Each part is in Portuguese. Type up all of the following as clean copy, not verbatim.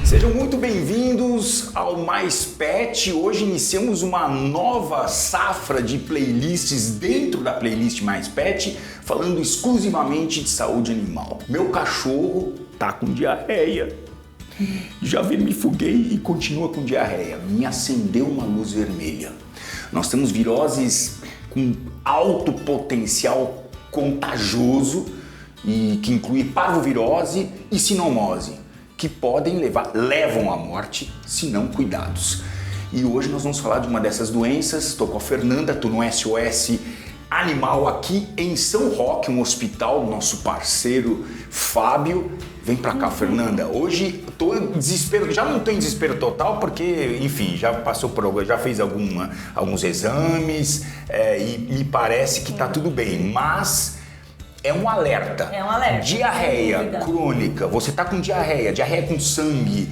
Sejam muito bem-vindos ao Mais Pet. Hoje iniciamos uma nova safra de playlists dentro da playlist Mais Pet, falando exclusivamente de saúde animal. Meu cachorro tá com diarreia. Já vermifuguei e continua com diarreia. Me acendeu uma luz vermelha. Nós temos viroses com alto potencial contagioso e que inclui parvovirose e sinomose, que levam à morte se não cuidados. E hoje nós vamos falar de uma dessas doenças. Estou com a Fernanda, estou no SOS Animal aqui em São Roque, um hospital, nosso parceiro Fábio. Vem pra cá, Fernanda. Hoje tô em desespero, já não tô em desespero total porque, enfim, já passou por, já fez alguns exames e me parece que tá tudo bem, mas é um alerta. É um alerta. Diarreia crônica, você tá com diarreia com sangue,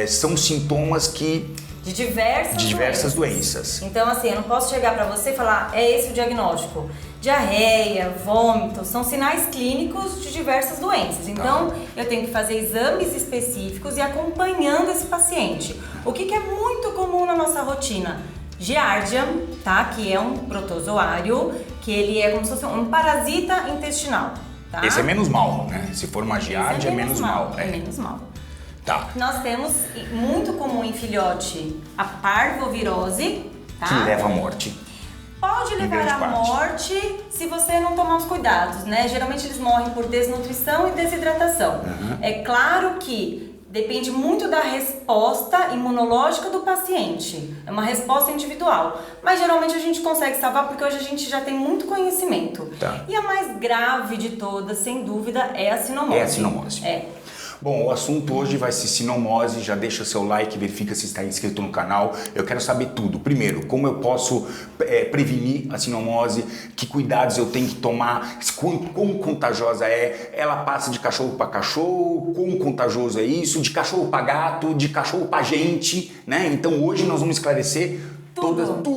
são sintomas que... De diversas doenças. Então, assim, eu não posso chegar pra você e falar, é esse o diagnóstico. Diarreia, vômito, são sinais clínicos de diversas doenças. Então, eu tenho que fazer exames específicos e acompanhando esse paciente. O que é muito comum na nossa rotina? Giardia, tá? Que é um protozoário, que ele é como se fosse um parasita intestinal, tá? Esse é menos mal, né? Se for uma giardia, é menos mal. É menos mal. Tá. Nós temos, muito comum em filhote, a parvovirose, tá? Que leva à morte. Pode levar à morte se você não tomar os cuidados, né? Geralmente eles morrem por desnutrição e desidratação. É claro que depende muito da resposta imunológica do paciente. É uma resposta individual. Mas geralmente a gente consegue salvar porque hoje a gente já tem muito conhecimento. Tá. E a mais grave de todas, sem dúvida, é a sinomose. É a sinomose. Bom, o assunto hoje vai ser sinomose. Já deixa seu like, verifica se está inscrito no canal. Eu quero saber tudo. Primeiro, como eu posso prevenir a sinomose, que cuidados eu tenho que tomar, quão contagiosa é, ela passa de cachorro para cachorro, quão contagioso é isso, de cachorro para gato, de cachorro para gente, né? Então hoje nós vamos esclarecer tudo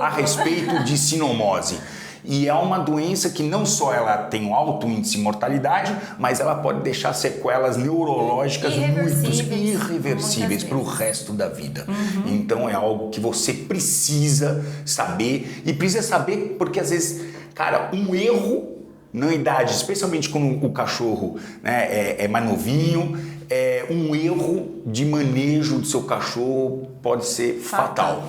a respeito de sinomose. E é uma doença que não só ela tem um alto índice de mortalidade, mas ela pode deixar sequelas neurológicas muito irreversíveis para o resto da vida. Então é algo que você precisa saber, e precisa saber porque às vezes, cara, um erro na idade, especialmente quando o cachorro, né, é mais novinho, um erro de manejo do seu cachorro pode ser fatal.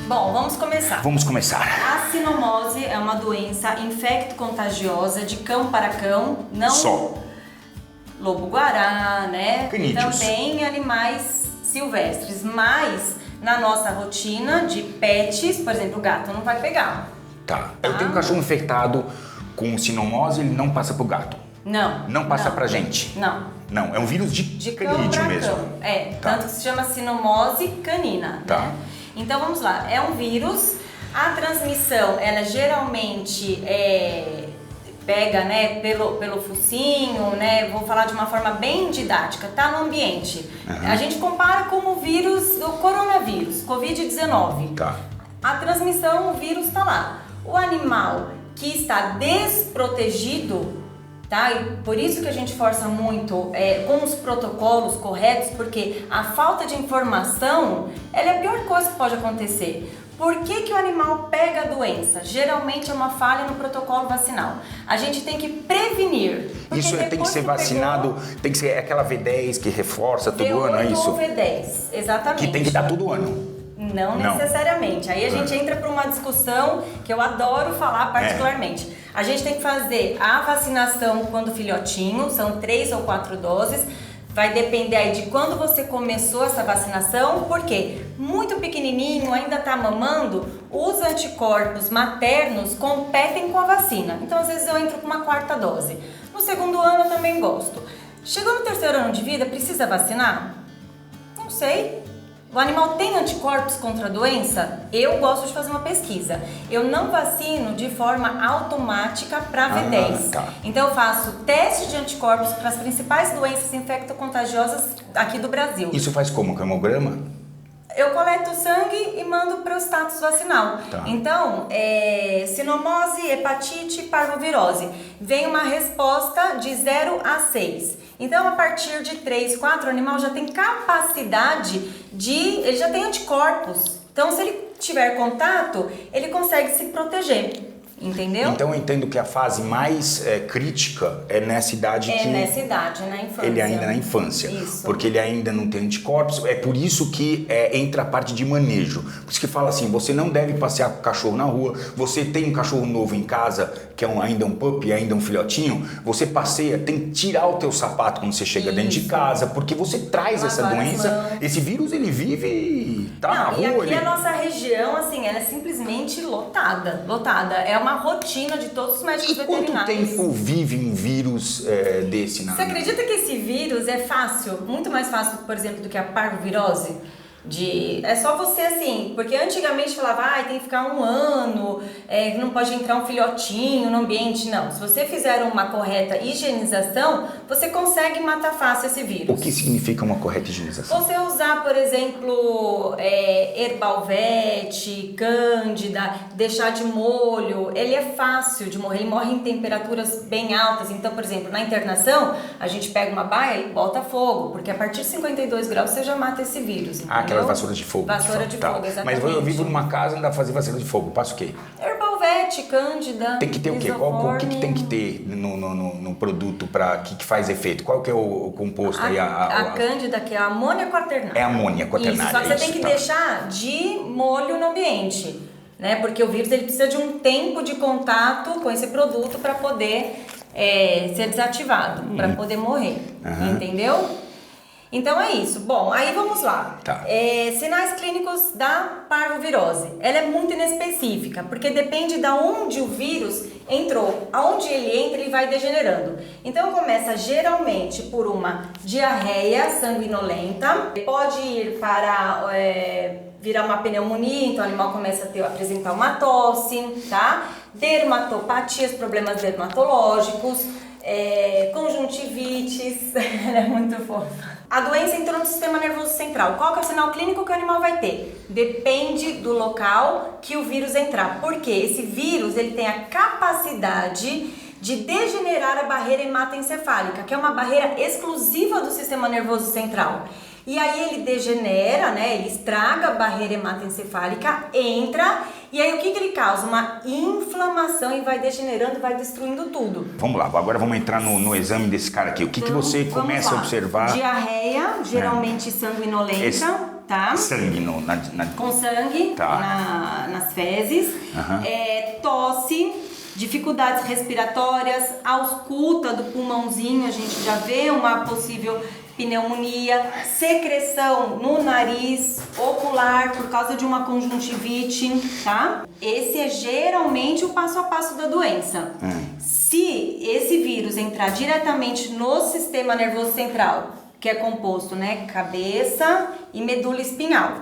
Bom, vamos começar. Vamos começar. A sinomose é uma doença infecto-contagiosa de cão para cão, não só lobo-guará, né? Canídeos. Também animais silvestres, mas na nossa rotina de pets, por exemplo, o gato não vai pegar. Tá. Eu tenho um cachorro infectado com sinomose, ele não passa pro gato. Não passa pra gente. Não, é um vírus de canídeo mesmo. Cão. Tanto que se chama sinomose canina. Tá. Né? Então vamos lá, é um vírus, a transmissão ela geralmente pega, né, pelo focinho, né, vou falar de uma forma bem didática, tá no ambiente. A gente compara com o vírus do coronavírus, Covid-19. Tá. A transmissão, o vírus está lá. O animal que está desprotegido, tá? E por isso que a gente força muito com os protocolos corretos, porque a falta de informação ela é a pior coisa que pode acontecer. Por que o animal pega a doença? Geralmente é uma falha no protocolo vacinal. A gente tem que prevenir. Isso tem que ser vacinado, tem que ser aquela V10 que reforça todo ano, é isso? ou V10, exatamente. Que tem que dar todo ano. Não necessariamente. Aí a gente entra para uma discussão que eu adoro falar particularmente. A gente tem que fazer a vacinação quando filhotinho, são 3 ou 4 doses. Vai depender aí de quando você começou essa vacinação, porque muito pequenininho, ainda está mamando, os anticorpos maternos competem com a vacina. Então, às vezes eu entro com uma 4ª dose. No 2º ano eu também gosto. Chegou no 3º ano de vida, precisa vacinar? Não sei. O animal tem anticorpos contra a doença? Eu gosto de fazer uma pesquisa. Eu não vacino de forma automática para V10. Tá. Então eu faço teste de anticorpos para as principais doenças infectocontagiosas aqui do Brasil. Isso faz como? Com hemograma? Eu coleto sangue e mando para o status vacinal. Tá. Então, sinomose, hepatite, parvovirose. Vem uma resposta de 0 a 6. Então, a partir de 3, 4, o animal já tem capacidade ele já tem anticorpos. Então, se ele tiver contato, ele consegue se proteger. Entendeu? Então eu entendo que a fase mais crítica é nessa idade que... É nessa idade, na infância. Ele ainda na infância. Isso. Porque ele ainda não tem anticorpos. É por isso que entra a parte de manejo. Por isso que fala assim, você não deve passear com o cachorro na rua. Você tem um cachorro novo em casa, que é ainda um pup, ainda um filhotinho. Você passeia, tem que tirar o teu sapato quando você chega dentro de casa. Porque você traz essa doença. Esse vírus, ele vive, tá na rua. E aqui a nossa região, assim, ela é simplesmente lotada. Lotada. É uma rotina de todos os médicos veterinários. Quanto tempo vive um vírus desse na... Você acredita que esse vírus é fácil, muito mais fácil, por exemplo, do que a parvovirose? É só você assim, porque antigamente falava, tem que ficar 1 ano, não pode entrar um filhotinho no ambiente. Não, se você fizer uma correta higienização, você consegue matar fácil esse vírus. O que significa uma correta higienização? Você usar, por exemplo, Herbalvet, Cândida, deixar de molho, ele é fácil de morrer, ele morre em temperaturas bem altas. Então, por exemplo, na internação, a gente pega uma baia e bota fogo, porque a partir de 52 graus você já mata esse vírus. Aquelas vassouras de fogo. Vassoura de fogo, exatamente. Mas eu vivo numa casa, não dá pra fazer vassoura de fogo. Passa o quê? Herbalvet, Cândida. Tem que ter o quê? O que tem que ter no produto que faz efeito? Qual que é o composto aí? A Cândida, que é a amônia quaternária. É a amônia quaternária. Isso, só que você tem que deixar de molho no ambiente, né? Porque o vírus ele precisa de um tempo de contato com esse produto para poder ser desativado, para poder morrer. Entendeu? Então é isso. Bom, aí vamos lá. Tá. Sinais clínicos da parvovirose. Ela é muito inespecífica, porque depende de onde o vírus entrou. Aonde ele entra, ele vai degenerando. Então começa geralmente por uma diarreia sanguinolenta. Pode ir para virar uma pneumonia, então o animal começa a apresentar uma tosse, tá? Dermatopatias, problemas dermatológicos, conjuntivites. Ela é muito fofa. A doença entrou no sistema nervoso central. Qual que é o sinal clínico que o animal vai ter? Depende do local que o vírus entrar. Porque esse vírus ele tem a capacidade de degenerar a barreira hematoencefálica, que é uma barreira exclusiva do sistema nervoso central. E aí ele degenera, né? Ele estraga a barreira hematoencefálica, entra, e aí o que ele causa? Uma inflamação e vai degenerando, vai destruindo tudo. Vamos lá, agora vamos entrar no exame desse cara aqui. O que você começa a observar? Diarreia, geralmente sanguinolenta, tá? Sangue com sangue nas fezes. Tosse, dificuldades respiratórias, ausculta do pulmãozinho, a gente já vê uma possível pneumonia, secreção no nariz, ocular por causa de uma conjuntivite, tá? Esse é geralmente o passo a passo da doença. Se esse vírus entrar diretamente no sistema nervoso central, que é composto, né, cabeça e medula espinhal,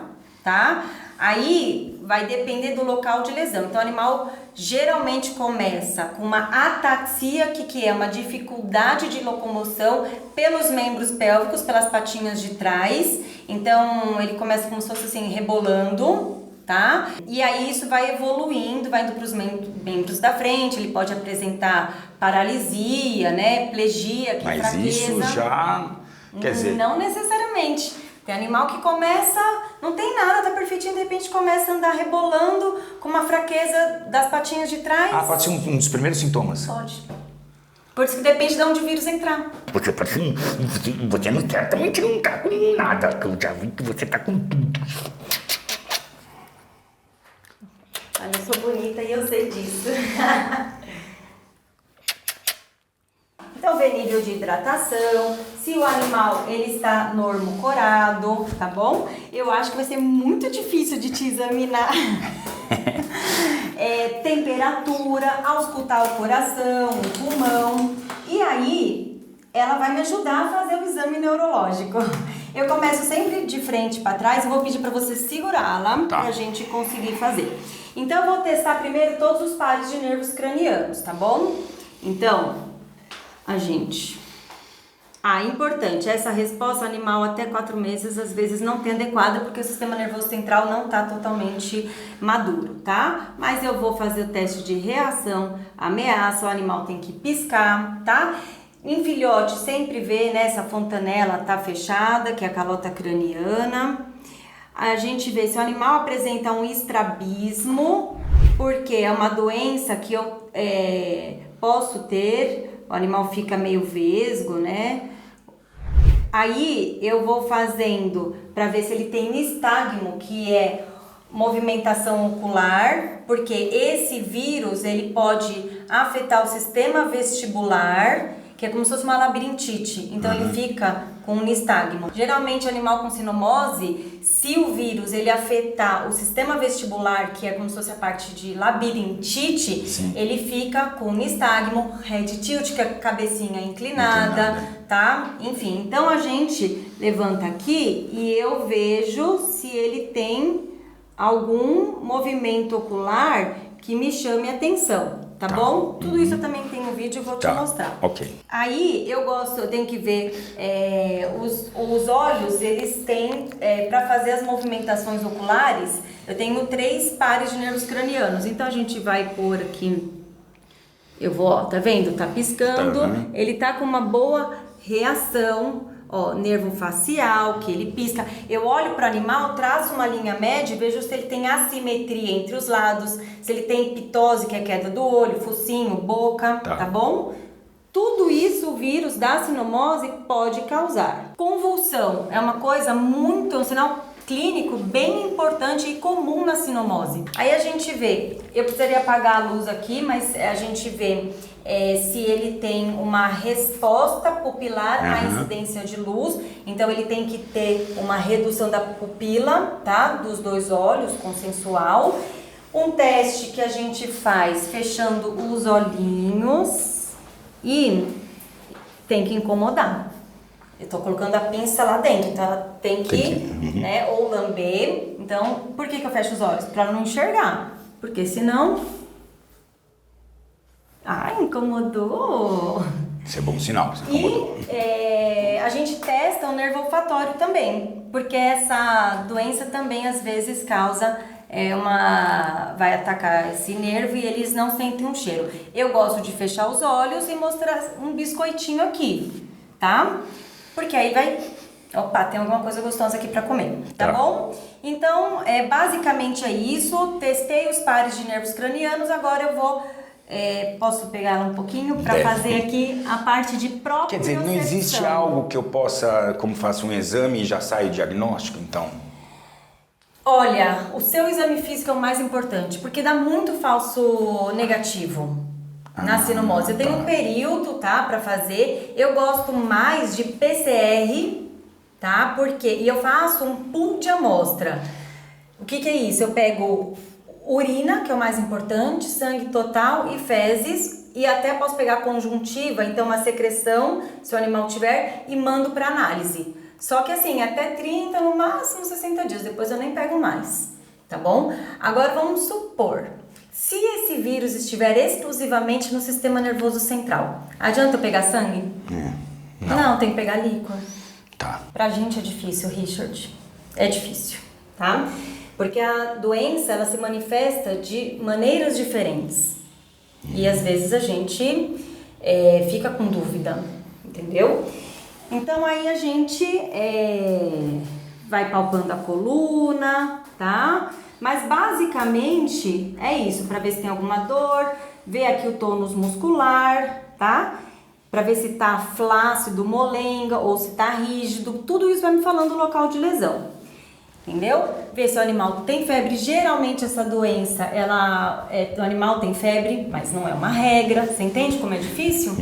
tá? Aí vai depender do local de lesão. Então o animal geralmente começa com uma ataxia, que é uma dificuldade de locomoção pelos membros pélvicos, pelas patinhas de trás. Então ele começa como se fosse assim, rebolando, tá? E aí isso vai evoluindo, vai indo para os membros da frente, ele pode apresentar paralisia, né, plegia, que Mas fraqueza. Isso já, quer dizer... Não necessariamente. Tem animal que começa, não tem nada, tá perfeitinho, de repente começa a andar rebolando com uma fraqueza das patinhas de trás. Pode ser um dos primeiros sintomas. Pode. Por isso que depende de onde o vírus entrar. Você não certamente não tá com nada, que eu já vi que você tá com tudo. Mas eu sou bonita e eu sei disso. Então, ver nível de hidratação, se o animal ele está normocorado, tá bom? Eu acho que vai ser muito difícil de te examinar. Temperatura, auscultar o coração, o pulmão. E aí, ela vai me ajudar a fazer o exame neurológico. Eu começo sempre de frente para trás, eu vou pedir para você segurá-la Tá. pra gente conseguir fazer. Então eu vou testar primeiro todos os pares de nervos cranianos, tá bom? Então, importante, essa resposta animal até 4 meses às vezes não tem adequada porque o sistema nervoso central não está totalmente maduro, tá? Mas eu vou fazer o teste de reação, ameaça, o animal tem que piscar, tá? Em filhote sempre vê, né, essa fontanela tá fechada, que é a calota craniana. A gente vê se o animal apresenta um estrabismo, porque é uma doença que eu posso ter, o animal fica meio vesgo, né? Aí eu vou fazendo para ver se ele tem nistagmo, que é movimentação ocular, porque esse vírus ele pode afetar o sistema vestibular, que é como se fosse uma labirintite, então ele fica com nistagmo. Geralmente animal com sinomose, se o vírus ele afetar o sistema vestibular, que é como se fosse a parte de labirintite, Sim. ele fica com nistagmo, head tilt, que é a cabecinha inclinada, tá? Enfim, então a gente levanta aqui e eu vejo se ele tem algum movimento ocular que me chame a atenção, tá bom? Tudo isso eu também tenho um vídeo e vou te mostrar. Ok. Aí eu tenho que ver os olhos, eles têm, para fazer as movimentações oculares, eu tenho 3 pares de nervos cranianos. Então a gente vai pôr aqui, eu vou, ó, tá vendo? Tá piscando, ele tá com uma boa reação. Ó, nervo facial, que ele pisca. Eu olho para o animal, traço uma linha média e vejo se ele tem assimetria entre os lados, se ele tem pitose, que é queda do olho, focinho, boca, tá bom? Tudo isso o vírus da sinomose pode causar. Convulsão é uma coisa um sinal clínico bem importante e comum na sinomose. Aí a gente vê, eu precisaria apagar a luz aqui, mas a gente vê se ele tem uma resposta pupilar à incidência de luz, então ele tem que ter uma redução da pupila, tá? Dos 2 olhos, consensual. Um teste que a gente faz fechando os olhinhos e tem que incomodar. Eu tô colocando a pinça lá dentro, então ela tem que, né, ou lamber. Então, por que eu fecho os olhos? Pra não enxergar, porque senão... Ah, incomodou! Isso é bom sinal, você incomodou. E a gente testa o nervo olfatório também, porque essa doença também às vezes causa vai atacar esse nervo e eles não sentem um cheiro. Eu gosto de fechar os olhos e mostrar um biscoitinho aqui, tá? Porque aí vai... Opa, tem alguma coisa gostosa aqui pra comer, tá bom? Então, basicamente é isso. Testei os pares de nervos cranianos, agora eu vou... posso pegar um pouquinho para fazer aqui a parte de propriocepção. Quer dizer, não existe algo que eu possa, como faço um exame e já saio o diagnóstico, então? Olha, o seu exame físico é o mais importante, porque dá muito falso negativo na sinomose. Eu tenho um período, tá, para fazer. Eu gosto mais de PCR, tá? E eu faço um pool de amostra. O que é isso? Eu pego urina, que é o mais importante, sangue total e fezes, e até posso pegar conjuntiva, então uma secreção, se o animal tiver, e mando para análise. Só que assim, até 30, no máximo 60 dias, depois eu nem pego mais, tá bom? Agora vamos supor, se esse vírus estiver exclusivamente no sistema nervoso central, adianta eu pegar sangue? Não, tem que pegar líquor. Tá. Pra gente é difícil, Richard, é difícil, tá? Porque a doença, ela se manifesta de maneiras diferentes. E às vezes a gente fica com dúvida, entendeu? Então aí a gente vai palpando a coluna, tá? Mas basicamente é isso, para ver se tem alguma dor, ver aqui o tônus muscular, tá? Para ver se tá flácido, molenga ou se tá rígido, tudo isso vai me falando o local de lesão. Entendeu? Ver se o animal tem febre. Geralmente essa doença, o animal tem febre, mas não é uma regra. Você entende como é difícil?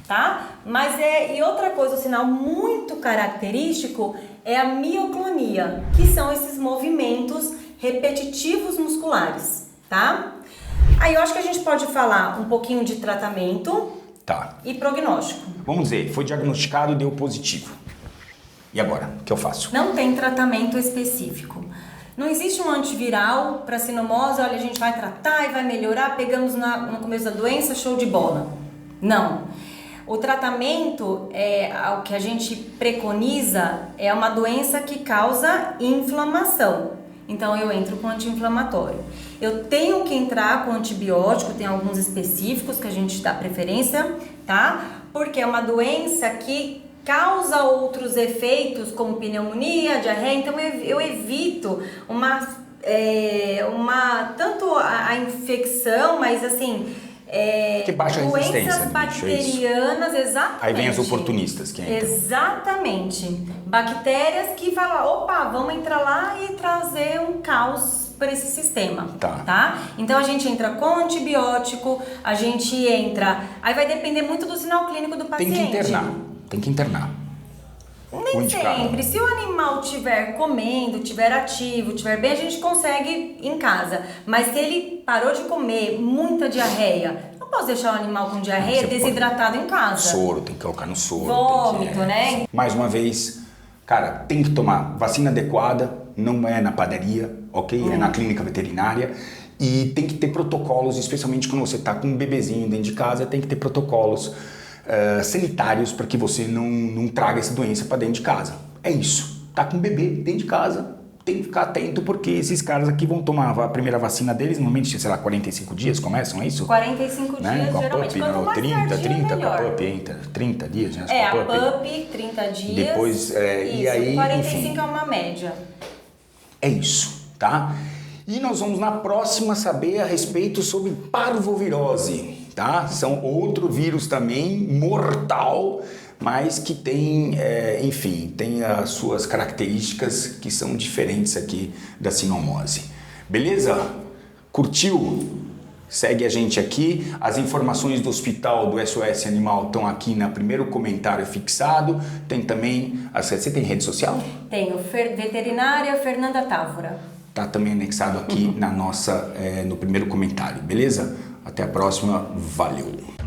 Tá? Mas e outra coisa, um sinal muito característico é a mioclonia, que são esses movimentos repetitivos musculares, tá? Aí eu acho que a gente pode falar um pouquinho de tratamento e prognóstico. Vamos dizer, foi diagnosticado e deu positivo. E agora? O que eu faço? Não tem tratamento específico. Não existe um antiviral para sinomose, olha, a gente vai tratar e vai melhorar, pegamos no começo da doença, show de bola. Não. O tratamento, o que a gente preconiza, é uma doença que causa inflamação. Então eu entro com anti-inflamatório. Eu tenho que entrar com antibiótico, tem alguns específicos que a gente dá preferência, tá? Porque é uma doença que causa outros efeitos, como pneumonia, diarreia, então eu evito tanto a infecção, mas assim, que baixa resistência, doenças bacterianas, exatamente. Aí vem os oportunistas que entram. Exatamente. Bactérias que falam, opa, vamos entrar lá e trazer um caos para esse sistema, tá? Então a gente entra com antibiótico, a gente entra... Aí vai depender muito do sinal clínico do paciente. Tem que internar. Nem sempre. Se o animal estiver comendo, estiver ativo, estiver bem, a gente consegue em casa. Mas se ele parou de comer, muita diarreia, não posso deixar o animal com diarreia desidratado em casa. Soro, tem que colocar no soro. Vômito, né? Mais uma vez, cara, tem que tomar vacina adequada, não é na padaria, ok? É na clínica veterinária. E tem que ter protocolos, especialmente quando você está com um bebezinho dentro de casa, tem que ter protocolos sanitários para que você não traga essa doença para dentro de casa. É isso. Tá com um bebê dentro de casa, tem que ficar atento porque esses caras aqui vão tomar a primeira vacina deles, normalmente, sei lá, 45 dias começam, é isso? 45 né? dias, Com a geralmente, pup, quanto mais 30 melhor. com a pup entra, 30 dias, né? A pup, 30 dias. Depois, isso, e aí, 45 enfim, é uma média. É isso, tá? E nós vamos na próxima saber a respeito sobre parvovirose, tá? São outro vírus também mortal, mas que tem, enfim, tem as suas características que são diferentes aqui da sinomose. Beleza? Curtiu? Segue a gente aqui. As informações do hospital do SOS Animal estão aqui no primeiro comentário fixado. Tem também... Você tem rede social? Tenho. Veterinária Fernanda Távora. Tá também anexado aqui na nossa, no primeiro comentário, beleza? Até a próxima. Valeu!